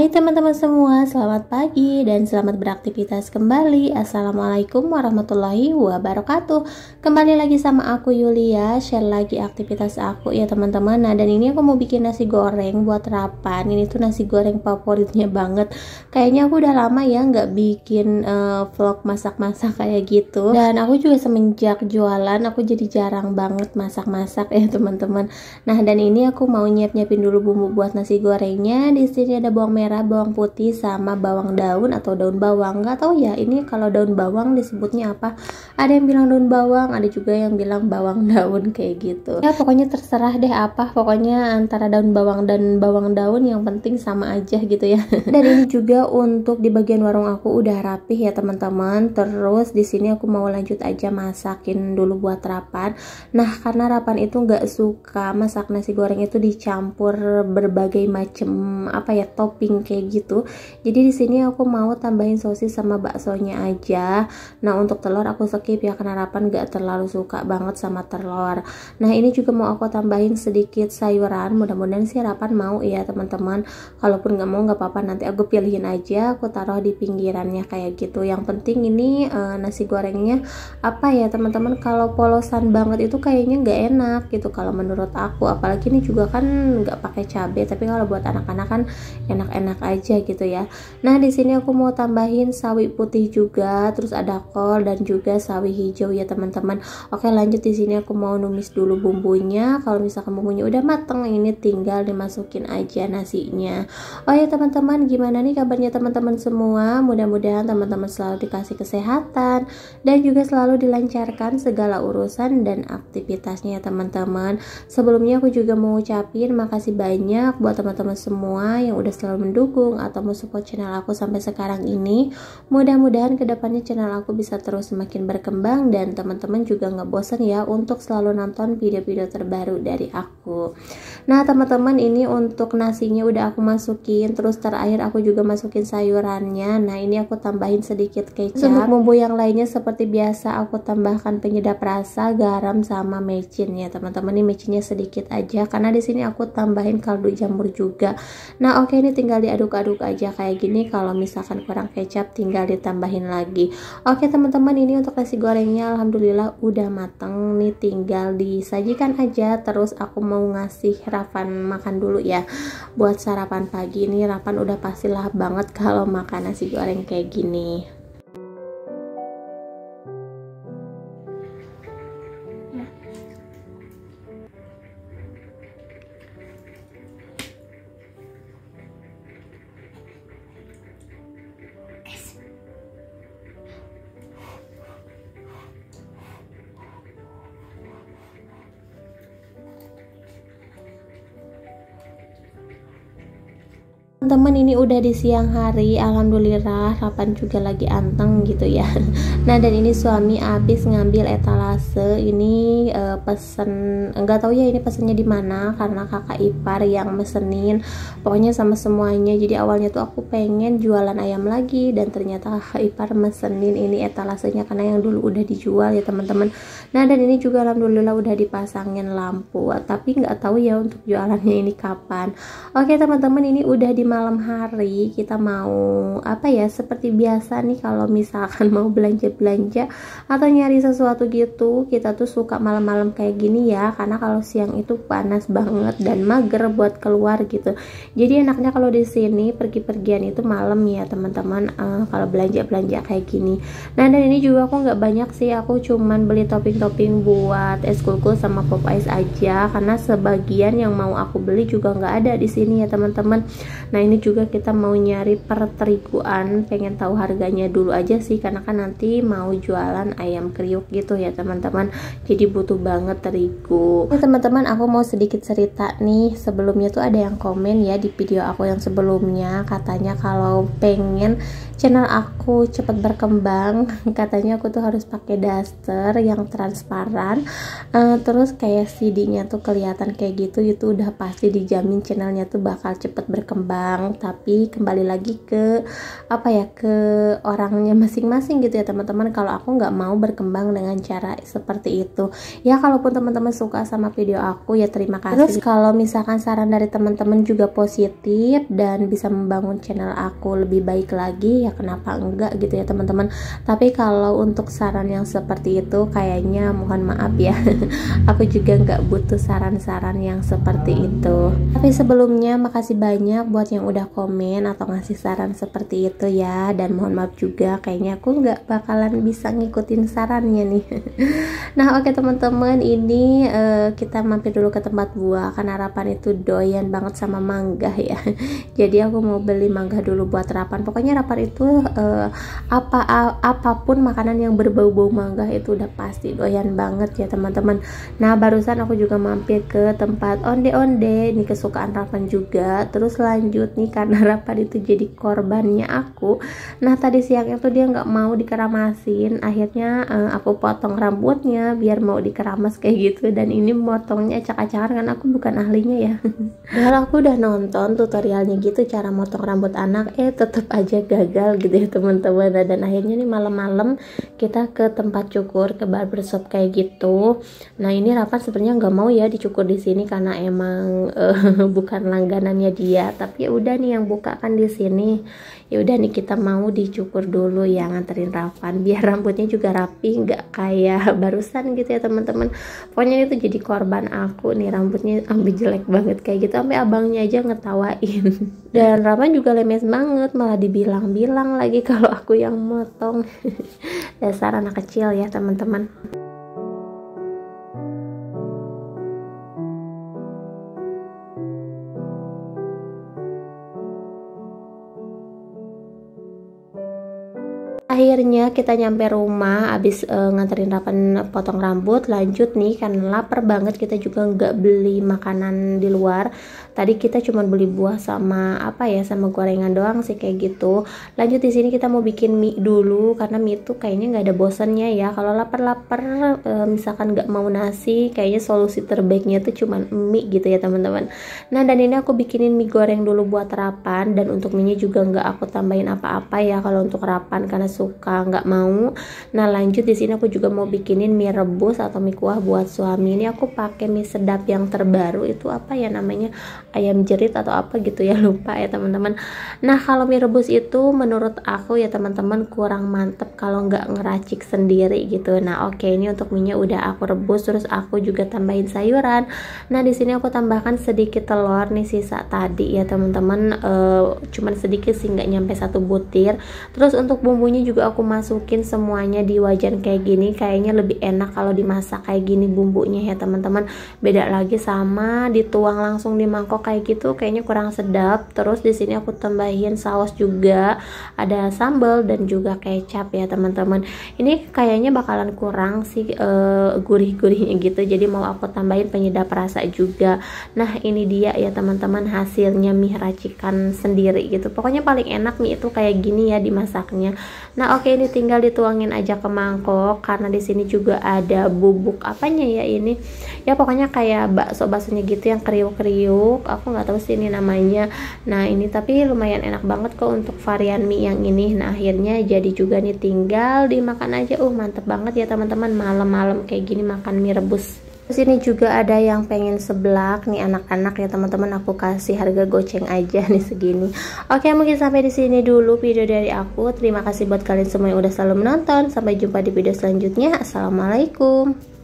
Hai teman-teman semua, selamat pagi dan selamat beraktivitas kembali. Assalamualaikum warahmatullahi wabarakatuh. Kembali lagi sama aku Yulia, share lagi aktivitas aku ya teman-teman. Nah, dan ini aku mau bikin nasi goreng buat sarapan. Ini tuh nasi goreng favoritnya banget. Kayaknya aku udah lama ya nggak bikin vlog masak-masak kayak gitu. Dan aku juga semenjak jualan aku jadi jarang banget masak-masak ya teman-teman. Nah, dan ini aku mau nyiapin dulu bumbu buat nasi gorengnya. Di sini ada bawang merah, bawang putih, sama bawang daun atau daun bawang. Nggak tahu ya ini kalau daun bawang disebutnya apa. Ada yang bilang daun bawang, ada juga yang bilang bawang daun kayak gitu. Ya pokoknya terserah deh apa. Pokoknya antara daun bawang dan bawang daun yang penting sama aja gitu ya. Dan ini juga untuk di bagian warung aku udah rapih ya teman-teman. Terus di sini aku mau lanjut aja masakin dulu buat rapan. Nah karena rapan itu nggak suka masak nasi goreng itu dicampur berbagai macam apa ya topping kayak gitu. Jadi di sini aku mau tambahin sosis sama baksonya aja. Nah untuk telur aku skip ya karena rapan gak terlalu suka banget sama telur. Nah ini juga mau aku tambahin sedikit sayuran. Mudah-mudahan sih rapan mau ya teman-teman. Kalaupun nggak mau nggak apa-apa, nanti aku pilihin aja. Aku taruh di pinggirannya kayak gitu. Yang penting ini nasi gorengnya apa ya teman-teman, kalau polosan banget itu kayaknya nggak enak gitu kalau menurut aku. Apalagi ini juga kan nggak pakai cabai, tapi kalau buat anak-anak kan enak-enak aja gitu ya. Nah di sini aku mau tambahin sawi putih juga, terus ada kol dan juga sawi hijau ya teman-teman. Oke lanjut, di sini aku mau numis dulu bumbunya. Kalau misalkan bumbunya udah mateng, ini tinggal dimasukin aja nasinya. Oh ya teman-teman, gimana nih kabarnya teman-teman semua? Mudah-mudahan teman-teman selalu dikasih kesehatan dan juga selalu dilancarkan segala urusan dan aktivitasnya ya teman-teman. Sebelumnya aku juga mau ucapin makasih banyak buat teman-teman semua yang udah selalu mendukung atau mau support channel aku sampai sekarang ini. Mudah-mudahan kedepannya channel aku bisa terus semakin berkembang dan teman-teman juga nggak bosan ya untuk selalu nonton video-video terbaru dari aku. Nah teman-teman, ini untuk nasinya udah aku masukin, terus terakhir aku juga masukin sayurannya. Nah ini aku tambahin sedikit kecap. Untuk bumbu yang lainnya seperti biasa aku tambahkan penyedap rasa, garam, sama mecin ya teman-teman. Ini mecinnya sedikit aja karena di sini aku tambahin kaldu jamur juga. Nah oke, ini tinggal diaduk-aduk aja kayak gini. Kalau misalkan kurang kecap tinggal ditambahin lagi. Oke teman-teman, ini untuk nasi gorengnya alhamdulillah udah mateng nih, tinggal disajikan aja. Terus aku mau ngasih Rapan makan dulu ya buat sarapan pagi. Ini Rapan udah pasti lahap banget kalau makan nasi goreng kayak gini. Teman-teman, ini udah di siang hari, alhamdulillah Rapan juga lagi anteng gitu ya. Nah dan ini suami habis ngambil etalase. Ini pesen, enggak tahu ya ini pesennya di mana karena kakak ipar yang mesenin. Pokoknya sama semuanya. Jadi awalnya tuh aku pengen jualan ayam lagi dan ternyata kakak ipar mesenin ini etalasenya karena yang dulu udah dijual ya teman-teman. Nah dan ini juga alhamdulillah udah dipasangin lampu, tapi nggak tahu ya untuk jualannya ini kapan. Oke teman-teman, ini udah di malam hari. Kita mau apa ya, seperti biasa nih kalau misalkan mau belanja-belanja atau nyari sesuatu gitu, kita tuh suka malam-malam kayak gini ya, karena kalau siang itu panas banget dan mager buat keluar gitu. Jadi enaknya kalau di sini pergi-pergian itu malam ya teman-teman, kalau belanja-belanja kayak gini. Nah dan ini juga aku nggak banyak sih, aku cuman beli topping-topping buat es kulkus sama pop ice aja karena sebagian yang mau aku beli juga nggak ada di sini ya teman-teman. Nah ini juga kita mau nyari per teriguan, pengen tahu harganya dulu aja sih karena kan nanti mau jualan ayam kriuk gitu ya teman-teman, jadi butuh banget terigu. Nah teman-teman, aku mau sedikit cerita nih. Sebelumnya tuh ada yang komen ya di video aku yang sebelumnya, katanya kalau pengen channel aku cepat berkembang, katanya aku tuh harus pakai daster yang transparan, terus kayak CD-nya tuh kelihatan kayak gitu, itu udah pasti dijamin channelnya tuh bakal cepet berkembang. berkembang, tapi kembali lagi ke apa ya, ke orangnya masing-masing gitu ya teman-teman. Kalau aku nggak mau berkembang dengan cara seperti itu ya, kalaupun teman-teman suka sama video aku ya terima kasih. Terus kalau misalkan saran dari teman-teman juga positif dan bisa membangun channel aku lebih baik lagi ya kenapa enggak gitu ya teman-teman. Tapi kalau untuk saran yang seperti itu kayaknya mohon maaf ya aku juga nggak butuh saran-saran yang seperti itu. Tapi sebelumnya makasih banyak buat yang udah komen atau ngasih saran seperti itu ya, dan mohon maaf juga kayaknya aku nggak bakalan bisa ngikutin sarannya nih. Nah oke teman-teman, ini kita mampir dulu ke tempat buah karena Rapan itu doyan banget sama mangga ya. Jadi aku mau beli mangga dulu buat Rapan. Pokoknya Rapan itu apapun makanan yang berbau-bau mangga itu udah pasti doyan banget ya teman-teman. Nah barusan aku juga mampir ke tempat onde-onde, ini kesukaan Rapan juga. Terus lanjut nih karena Rapan itu jadi korbannya aku. Nah tadi siangnya tuh dia nggak mau dikeramasin, akhirnya aku potong rambutnya biar mau dikeramas kayak gitu. Dan ini motongnya acak-acakan karena aku bukan ahlinya ya. Padahal aku udah nonton tutorialnya gitu cara motong rambut anak, tetap aja gagal gitu ya teman-teman. Dan akhirnya nih malam-malam kita ke tempat cukur, ke barbershop kayak gitu. Nah ini Rafa sebenarnya nggak mau ya dicukur di sini karena emang bukan langganannya dia. Tapi ya udah nih yang buka kan di sini. Ya udah nih kita mau dicukur dulu ya, nganterin Rafan biar rambutnya juga rapi, nggak kayak barusan gitu ya teman-teman. Pokoknya itu jadi korban aku nih, rambutnya ambil jelek banget kayak gitu, sampai abangnya aja ngetawain. Dan Rafan juga lemes banget, malah dibilang-bilang lagi kalau aku yang motong. Dasar anak kecil ya teman-teman. Akhirnya kita nyampe rumah abis nganterin Rapan potong rambut. Lanjut nih karena lapar banget, kita juga nggak beli makanan di luar. Tadi kita cuma beli buah sama apa ya, sama gorengan doang sih kayak gitu. Lanjut di sini kita mau bikin mie dulu karena mie tuh kayaknya nggak ada bosannya ya. Kalau lapar-lapar misalkan nggak mau nasi, kayaknya solusi terbaiknya tuh cuma mie gitu ya teman-teman. Nah dan ini aku bikinin mie goreng dulu buat Rapan, dan untuk mie juga nggak aku tambahin apa-apa ya kalau untuk Rapan karena suka nggak mau. Nah lanjut di sini aku juga mau bikinin mie rebus atau mie kuah buat suami. Ini aku pakai mie sedap yang terbaru, itu apa ya namanya, ayam jerit atau apa gitu ya, lupa ya teman-teman. Nah kalau mie rebus itu menurut aku ya teman-teman kurang mantep kalau nggak ngeracik sendiri gitu. Nah oke, ini untuk mie nya udah aku rebus, terus aku juga tambahin sayuran. Nah di sini aku tambahkan sedikit telur nih sisa tadi ya teman-teman, cuman sedikit sih, nggak nyampe 1 butir. Terus untuk bumbunya juga aku masukin semuanya di wajan kayak gini. Kayaknya lebih enak kalau dimasak kayak gini bumbunya ya teman-teman, beda lagi sama dituang langsung di mangkok kayak gitu, kayaknya kurang sedap. Terus di sini aku tambahin saus juga, ada sambal dan juga kecap ya teman-teman. Ini kayaknya bakalan kurang sih gurih-gurihnya gitu, jadi mau aku tambahin penyedap rasa juga. Nah ini dia ya teman-teman hasilnya mie racikan sendiri gitu. Pokoknya paling enak mie itu kayak gini ya dimasaknya. Nah oke, ini tinggal dituangin aja ke mangkok karena di sini juga ada bubuk apanya ya ini ya, pokoknya kayak bakso-baksonya gitu yang kriuk-kriuk, aku nggak tahu sih ini namanya. Nah ini tapi lumayan enak banget kok untuk varian mie yang ini. Nah akhirnya jadi juga nih, tinggal dimakan aja. Mantep banget ya teman-teman, malam-malam kayak gini makan mie rebus. Terus ini juga ada yang pengen seblak nih anak-anak ya teman-teman, aku kasih harga goceng aja nih segini. Oke, mungkin sampai di sini dulu video dari aku. Terima kasih buat kalian semua yang udah selalu menonton. Sampai jumpa di video selanjutnya. Assalamualaikum.